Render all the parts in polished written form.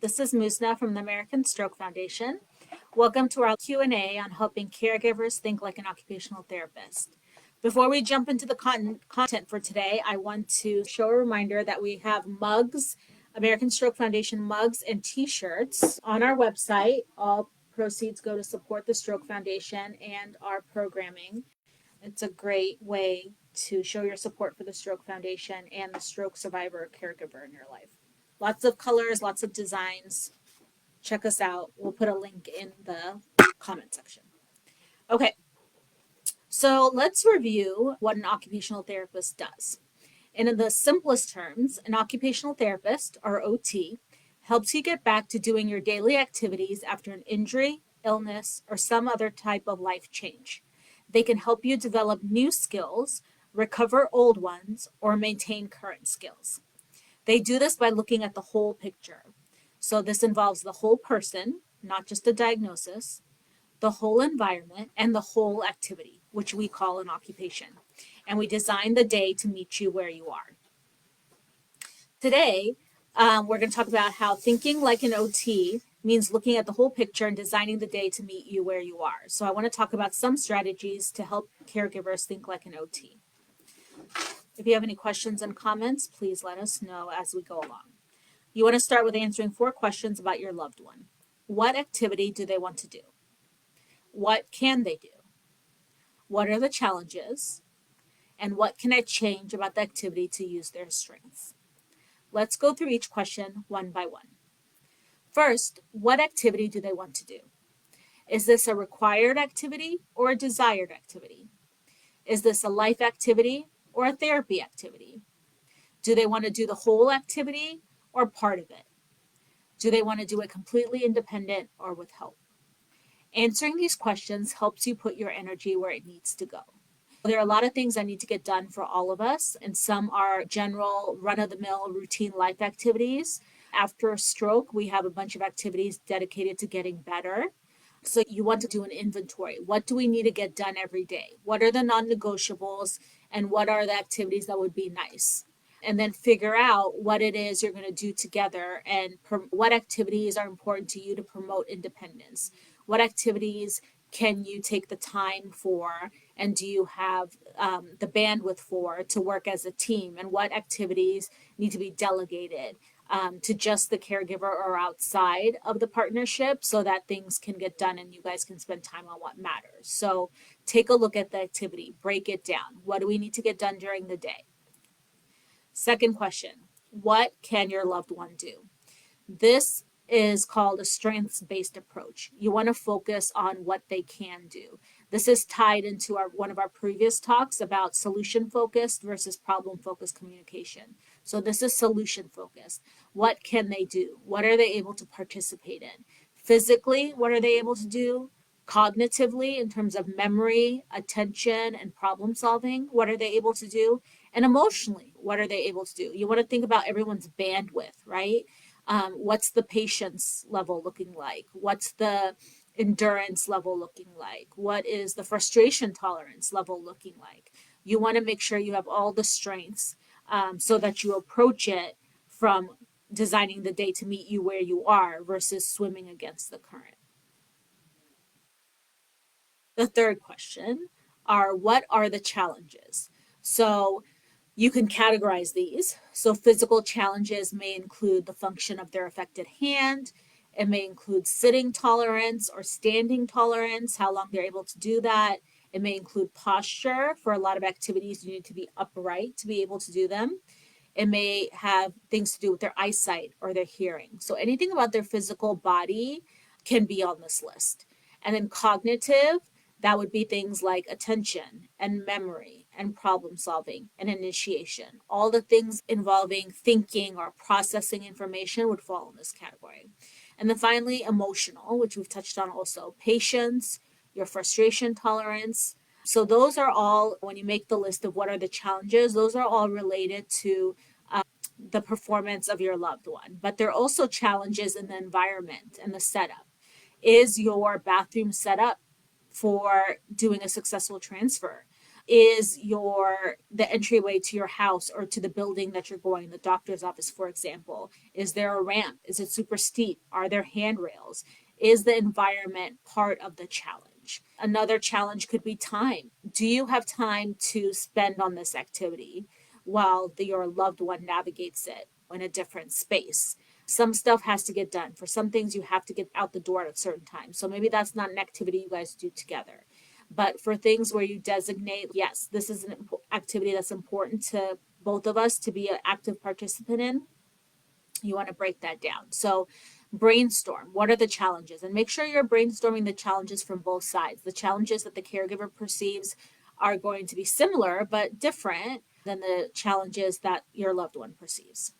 This is Musna from the American Stroke Foundation. Welcome to our Q&A on helping caregivers think like an occupational therapist. Before we jump into the content for today, I want to show a reminder that we have mugs, American Stroke Foundation mugs and t-shirts on our website. All proceeds go to support the Stroke Foundation and our programming. It's a great way to show your support for the Stroke Foundation and the stroke survivor caregiver in your life. Lots of colors, lots of designs. Check us out. We'll put a link in the comment section. Okay, so let's review what an occupational therapist does. And in the simplest terms, an occupational therapist, or OT, helps you get back to doing your daily activities after an injury, illness, or some other type of life change. They can help you develop new skills, recover old ones, or maintain current skills. They do this by looking at the whole picture. So this involves the whole person, not just a diagnosis, the whole environment, and the whole activity, which we call an occupation. And we design the day to meet you where you are. Today, we're going to talk about how thinking like an OT means looking at the whole picture and designing the day to meet you where you are. So I want to talk about some strategies to help caregivers think like an OT. If you have any questions and comments, please let us know as we go along. You want to start with answering 4 questions about your loved one. What activity do they want to do? What can they do? What are the challenges? And what can I change about the activity to use their strengths? Let's go through each question one by one. First, what activity do they want to do? Is this a required activity or a desired activity? Is this a life activity or a therapy activity? Do they want to do the whole activity or part of it? Do they want to do it completely independent or with help? Answering these questions helps you put your energy where it needs to go. There are a lot of things that need to get done for all of us, and some are general run-of-the-mill routine life activities. After a stroke, we have a bunch of activities dedicated to getting better. So you want to do an inventory. What do we need to get done every day? What are the non-negotiables and what are the activities that would be nice? And then figure out what it is you're going to do together and what activities are important to you to promote independence. What activities can you take the time for and do you have the bandwidth for to work as a team? And what activities need to be delegated to just the caregiver or outside of the partnership so that things can get done and you guys can spend time on what matters. So take a look at the activity, break it down. What do we need to get done during the day? Second question, what can your loved one do? This is called a strengths-based approach. You want to focus on what they can do. This is tied into one of our previous talks about solution-focused versus problem-focused communication. So this is solution-focused. What can they do? What are they able to participate in? Physically, what are they able to do? Cognitively, in terms of memory, attention, and problem solving, what are they able to do? And emotionally, what are they able to do? You want to think about everyone's bandwidth, right? What's the patience level looking like? What's the endurance level looking like? What is the frustration tolerance level looking like? You want to make sure you have all the strengths so that you approach it from designing the day to meet you where you are versus swimming against the current. The third question are, what are the challenges? So you can categorize these. So physical challenges may include the function of their affected hand. It may include sitting tolerance or standing tolerance, how long they're able to do that. It may include posture. For a lot of activities, you need to be upright to be able to do them. It may have things to do with their eyesight or their hearing. So anything about their physical body can be on this list. And then cognitive, that would be things like attention and memory and problem solving and initiation. All the things involving thinking or processing information would fall in this category. And then finally, emotional, which we've touched on also. Patience, your frustration tolerance. So those are all, when you make the list of what are the challenges, those are all related to the performance of your loved one. But there are also challenges in the environment and the setup. Is your bathroom set up for doing a successful transfer? is the entryway to your house or to the building that you're going, the doctor's office, for example? Is there a ramp? Is it super steep? Are there handrails? Is the environment part of the challenge? Another challenge could be time. Do you have time to spend on this activity while your loved one navigates it in a different space? Some stuff has to get done. For some things, you have to get out the door at a certain time. So maybe that's not an activity you guys do together. But for things where you designate, yes, this is an activity that's important to both of us to be an active participant in, you want to break that down. So brainstorm. What are the challenges? And make sure you're brainstorming the challenges from both sides. The challenges that the caregiver perceives are going to be similar but different than the challenges that your loved one perceives.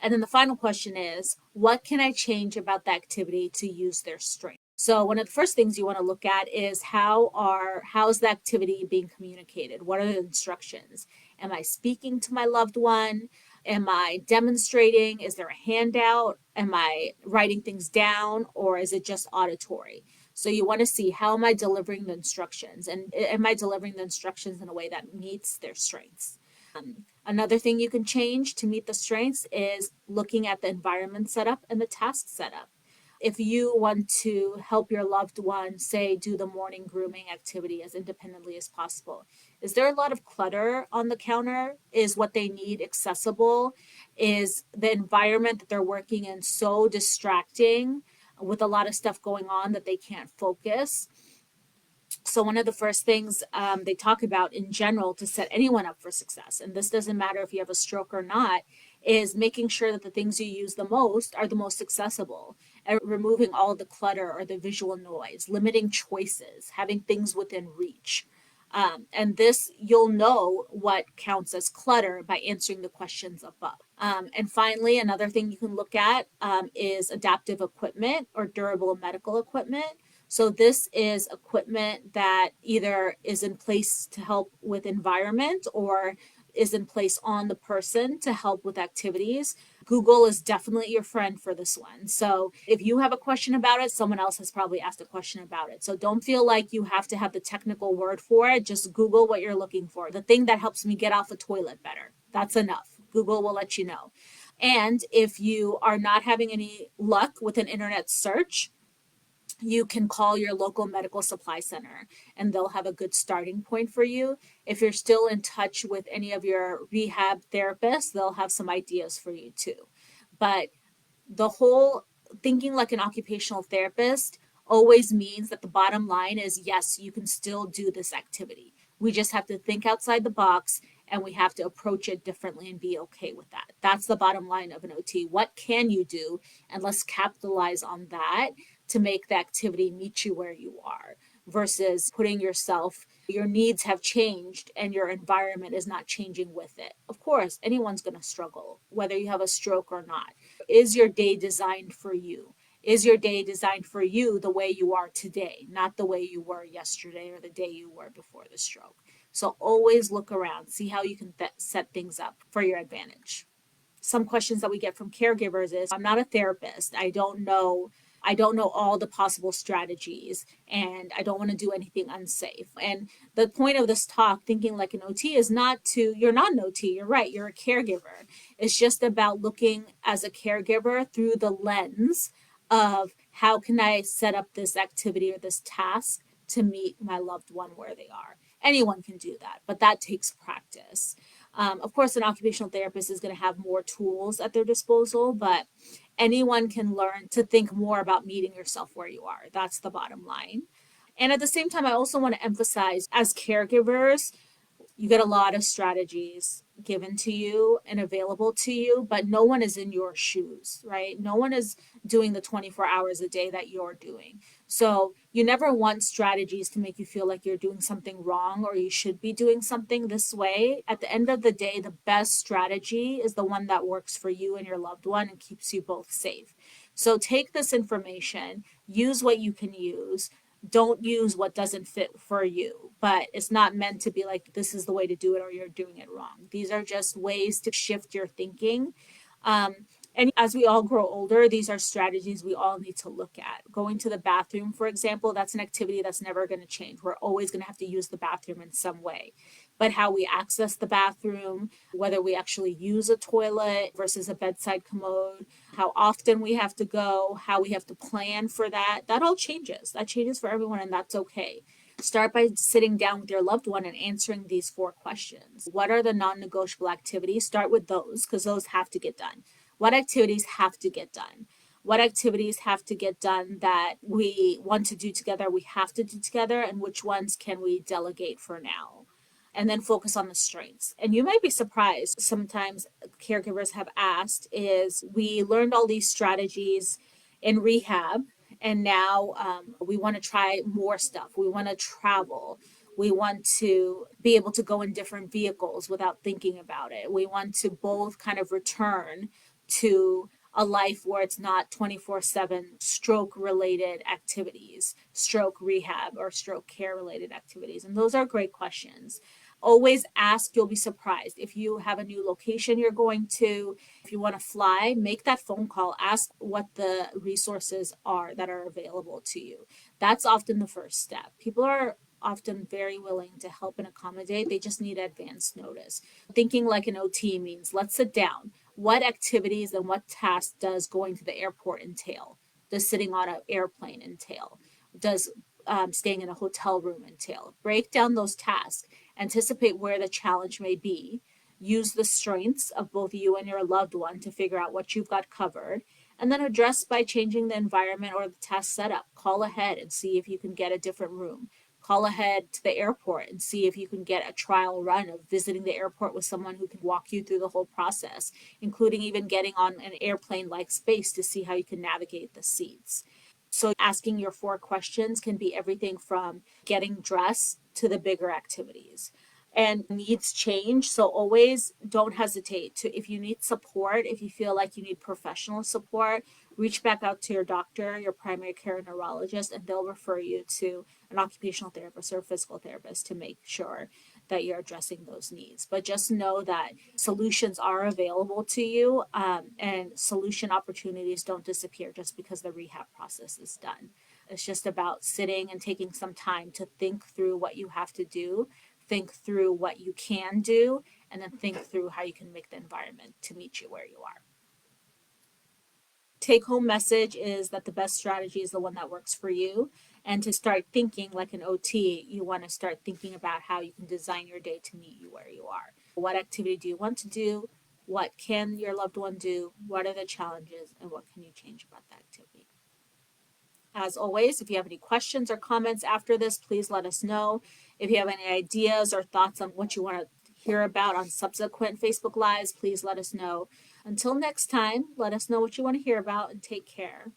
And then the final question is, what can I change about the activity to use their strength? So one of the first things you want to look at is how's the activity being communicated? What are the instructions? Am I speaking to my loved one? Am I demonstrating? Is there a handout? Am I writing things down, or is it just auditory? So you want to see, how am I delivering the instructions? And am I delivering the instructions in a way that meets their strengths? Another thing you can change to meet the strengths is looking at the environment setup and the task setup. If you want to help your loved one, say, do the morning grooming activity as independently as possible, is there a lot of clutter on the counter? Is what they need accessible? Is the environment that they're working in so distracting with a lot of stuff going on that they can't focus? So one of the first things they talk about in general to set anyone up for success, and this doesn't matter if you have a stroke or not, is making sure that the things you use the most are the most accessible, and removing all the clutter or the visual noise, limiting choices, having things within reach. And this, you'll know what counts as clutter by answering the questions above. And finally, another thing you can look at is adaptive equipment or durable medical equipment. So this is equipment that either is in place to help with environment or is in place on the person to help with activities. Google is definitely your friend for this one. So if you have a question about it, someone else has probably asked a question about it. So don't feel like you have to have the technical word for it. Just Google what you're looking for. The thing that helps me get off a toilet better. That's enough. Google will let you know. And if you are not having any luck with an internet search, you can call your local medical supply center and they'll have a good starting point for you. If you're still in touch with any of your rehab therapists, they'll have some ideas for you too. But the whole thinking like an occupational therapist always means that the bottom line is, yes, you can still do this activity. We just have to think outside the box and we have to approach it differently and be okay with that. That's the bottom line of an OT. What can you do? And let's capitalize on that to make the activity meet you where you are versus putting your needs have changed and your environment is not changing with it. Of course, anyone's going to struggle, whether you have a stroke or not. Is your day designed for you? Is your day designed for you the way you are today, not the way you were yesterday or the day you were before the stroke? So always look around, see how you can set things up for your advantage. Some questions that we get from caregivers is, I'm not a therapist. I don't know all the possible strategies and I don't want to do anything unsafe. And the point of this talk, thinking like an OT, is you're not an OT, you're right, you're a caregiver. It's just about looking as a caregiver through the lens of how can I set up this activity or this task to meet my loved one where they are. Anyone can do that, but that takes practice. Of course, an occupational therapist is going to have more tools at their disposal, but anyone can learn to think more about meeting yourself where you are. That's the bottom line. And at the same time, I also want to emphasize, as caregivers, you get a lot of strategies given to you and available to you, but no one is in your shoes, right? No one is doing the 24 hours a day that you're doing. So you never want strategies to make you feel like you're doing something wrong or you should be doing something this way. At the end of the day, the best strategy is the one that works for you and your loved one and keeps you both safe. So take this information, use what you can use. Don't use what doesn't fit for you, but it's not meant to be like, this is the way to do it or you're doing it wrong. These are just ways to shift your thinking. And And as we all grow older, these are strategies we all need to look at. Going to the bathroom, for example, that's an activity that's never going to change. We're always going to have to use the bathroom in some way. But how we access the bathroom, whether we actually use a toilet versus a bedside commode, how often we have to go, how we have to plan for that, that all changes. That changes for everyone, and that's okay. Start by sitting down with your loved one and answering these 4 questions. What are the non negotiable activities? Start with those because those have to get done. What activities have to get done? What activities have to get done that we want to do together, we have to do together, and which ones can we delegate for now? And then focus on the strengths. And you might be surprised, sometimes caregivers have asked, is we learned all these strategies in rehab, and now we want to try more stuff. We want to travel. We want to be able to go in different vehicles without thinking about it. We want to both kind of return to a life where it's not 24/7 stroke related activities, stroke rehab or stroke care related activities. And those are great questions. Always ask, you'll be surprised. If you have a new location you're going to, if you want to fly, make that phone call. Ask what the resources are that are available to you. That's often the first step. People are often very willing to help and accommodate. They just need advance notice. Thinking like an OT means let's sit down. What activities and what tasks does going to the airport entail? Does sitting on an airplane entail? Does staying in a hotel room entail? Break down those tasks, anticipate where the challenge may be, use the strengths of both you and your loved one to figure out what you've got covered, and then address by changing the environment or the task setup. Call ahead and see if you can get a different room. Call ahead to the airport and see if you can get a trial run of visiting the airport with someone who can walk you through the whole process, including even getting on an airplane-like space to see how you can navigate the seats. So asking your 4 questions can be everything from getting dressed to the bigger activities. And needs change. So always don't hesitate to, if you need support, if you feel like you need professional support, reach back out to your doctor, your primary care neurologist, and they'll refer you to an occupational therapist or a physical therapist to make sure that you're addressing those needs. But just know that solutions are available to you, and solution opportunities don't disappear just because the rehab process is done. It's just about sitting and taking some time to think through what you have to do, think through what you can do, and then think through how you can make the environment to meet you where you are. Take home message is that the best strategy is the one that works for you. And to start thinking like an OT, you want to start thinking about how you can design your day to meet you where you are. What activity do you want to do? What can your loved one do? What are the challenges? And what can you change about that activity? As always, if you have any questions or comments after this, please let us know. If you have any ideas or thoughts on what you want to hear about on subsequent Facebook Lives, please let us know. Until next time, let us know what you want to hear about and take care.